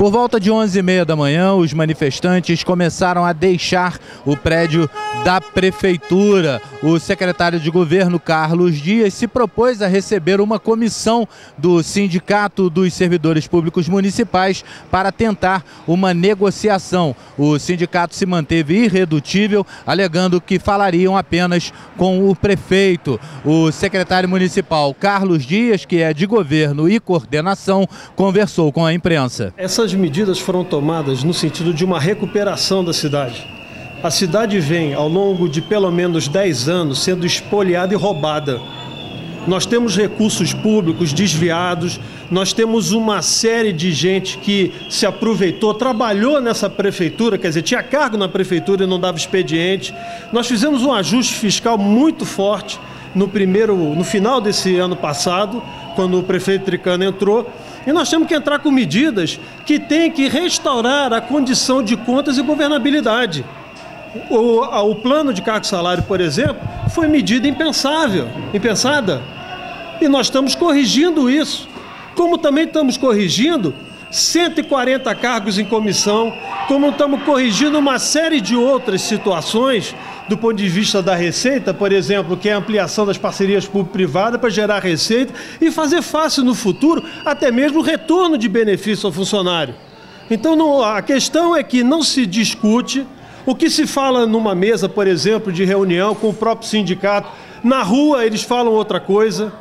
Por volta de 11h30 da manhã, os manifestantes começaram a deixar o prédio da prefeitura. O secretário de governo, Carlos Dias, se propôs a receber uma comissão do Sindicato dos Servidores Públicos Municipais para tentar uma negociação. O sindicato se manteve irredutível, alegando que falariam apenas com o prefeito. O secretário municipal, Carlos Dias, que é de governo e coordenação, conversou com a imprensa. Essas medidas foram tomadas no sentido de uma recuperação da cidade. A cidade vem, ao longo de pelo menos 10 anos, sendo espoliada e roubada. Nós temos recursos públicos desviados, nós temos uma série de gente que se aproveitou, trabalhou nessa prefeitura, quer dizer, tinha cargo na prefeitura e não dava expediente. Nós fizemos um ajuste fiscal muito forte no final desse ano passado, quando o prefeito Tricano entrou. E nós temos que entrar com medidas que têm que restaurar a condição de contas e governabilidade. O plano de cargo e salário, por exemplo, foi medida impensada. E nós estamos corrigindo isso. Como também estamos corrigindo 140 cargos em comissão, como estamos corrigindo uma série de outras situações do ponto de vista da receita, por exemplo, que é a ampliação das parcerias público-privadas para gerar receita e fazer fácil no futuro até mesmo o retorno de benefício ao funcionário. Então a questão é que não se discute o que se fala numa mesa, por exemplo, de reunião com o próprio sindicato. Na rua eles falam outra coisa.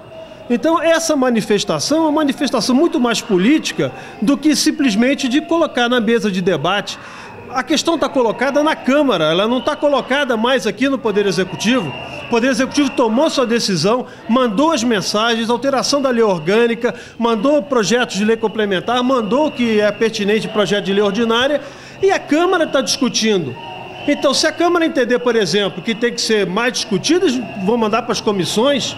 Então essa manifestação é uma manifestação muito mais política do que simplesmente de colocar na mesa de debate. A questão está colocada na Câmara, ela não está colocada mais aqui no Poder Executivo. O Poder Executivo tomou sua decisão, mandou as mensagens, alteração da lei orgânica, mandou projetos de lei complementar, mandou o que é pertinente projeto de lei ordinária e a Câmara está discutindo. Então, se a Câmara entender, por exemplo, que tem que ser mais discutido, eles vão mandar para as comissões.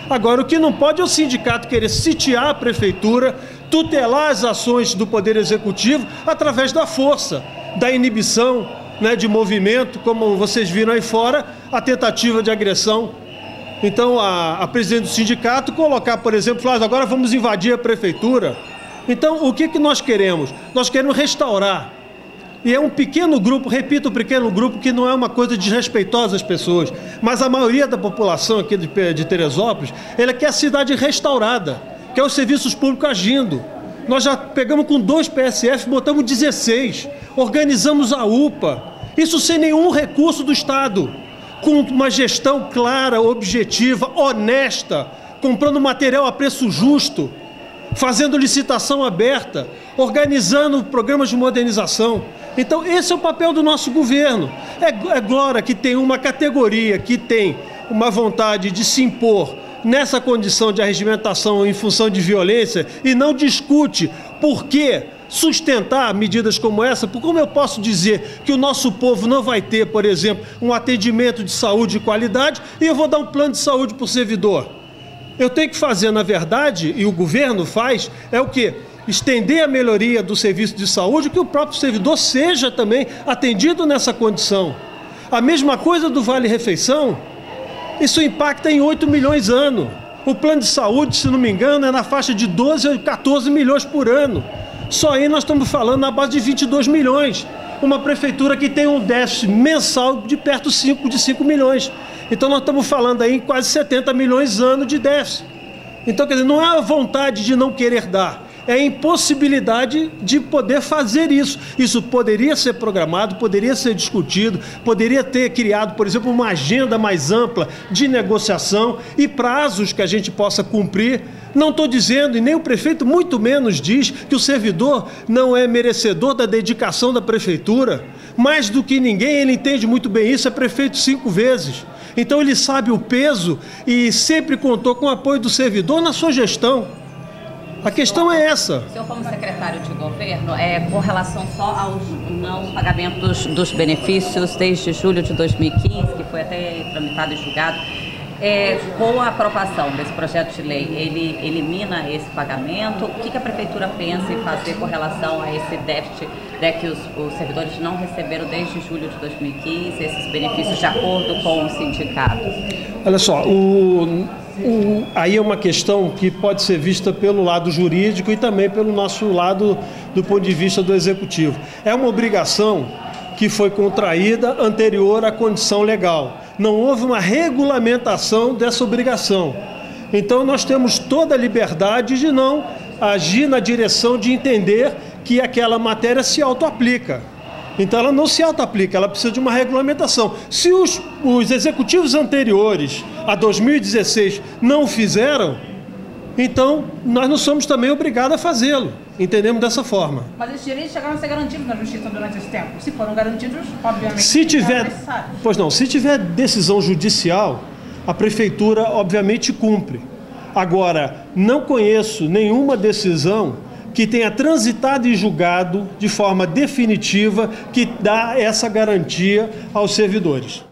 Agora, o que não pode é o sindicato querer sitiar a prefeitura, tutelar as ações do Poder Executivo através da força, da inibição, né, de movimento, como vocês viram aí fora, a tentativa de agressão. Então, a presidente do sindicato colocar, por exemplo, falar, agora vamos invadir a prefeitura. Então, o que nós queremos? Nós queremos restaurar. E é um pequeno grupo, repito, um pequeno grupo que não é uma coisa desrespeitosa às pessoas, mas a maioria da população aqui de Teresópolis, ela quer a cidade restaurada, quer os serviços públicos agindo. Nós já pegamos com 2 PSF, botamos 16, organizamos a UPA, isso sem nenhum recurso do Estado, com uma gestão clara, objetiva, honesta, comprando material a preço justo, fazendo licitação aberta, organizando programas de modernização. Então esse é o papel do nosso governo. É glória que tem uma categoria que tem uma vontade de se impor nessa condição de arregimentação em função de violência e não discute por que sustentar medidas como essa. Como eu posso dizer que o nosso povo não vai ter, por exemplo, um atendimento de saúde de qualidade e eu vou dar um plano de saúde para o servidor? Eu tenho que fazer, na verdade, e o governo faz, é o quê? Estender a melhoria do serviço de saúde, que o próprio servidor seja também atendido nessa condição. A mesma coisa do Vale-Refeição, isso impacta em 8 milhões ano. O plano de saúde, se não me engano, é na faixa de 12 a 14 milhões por ano. Só aí nós estamos falando na base de 22 milhões. Uma prefeitura que tem um déficit mensal de perto de 5 milhões. Então nós estamos falando aí em quase 70 milhões ano de déficit. Então, quer dizer, não é a vontade de não querer dar, é a impossibilidade de poder fazer isso. Isso poderia ser programado, poderia ser discutido, poderia ter criado, por exemplo, uma agenda mais ampla de negociação e prazos que a gente possa cumprir. Não estou dizendo, e nem o prefeito muito menos diz, que o servidor não é merecedor da dedicação da prefeitura. Mais do que ninguém, ele entende muito bem isso, é prefeito 5 vezes. Então ele sabe o peso e sempre contou com o apoio do servidor na sua gestão. A questão é essa. O senhor, como secretário de governo, com relação só aos não pagamentos dos benefícios desde julho de 2015, que foi até tramitado e julgado, com a aprovação desse projeto de lei, ele elimina esse pagamento? O que a prefeitura pensa em fazer com relação a esse déficit, que os servidores não receberam desde julho de 2015, esses benefícios de acordo com o sindicato? Olha só, Aí é uma questão que pode ser vista pelo lado jurídico e também pelo nosso lado do ponto de vista do executivo. É uma obrigação que foi contraída anterior à condição legal. Não houve uma regulamentação dessa obrigação. Então nós temos toda a liberdade de não agir na direção de entender que aquela matéria se auto-aplica. Então ela não se auto-aplica, ela precisa de uma regulamentação. Se os executivos anteriores a 2016 não fizeram, então nós não somos também obrigados a fazê-lo. Entendemos dessa forma. Mas esses direitos chegaram a ser garantidos na justiça durante esse tempo? Se foram garantidos, obviamente, se tiver, pois não, se tiver decisão judicial, a prefeitura obviamente cumpre. Agora, não conheço nenhuma decisão que tenha transitado e julgado de forma definitiva que dá essa garantia aos servidores.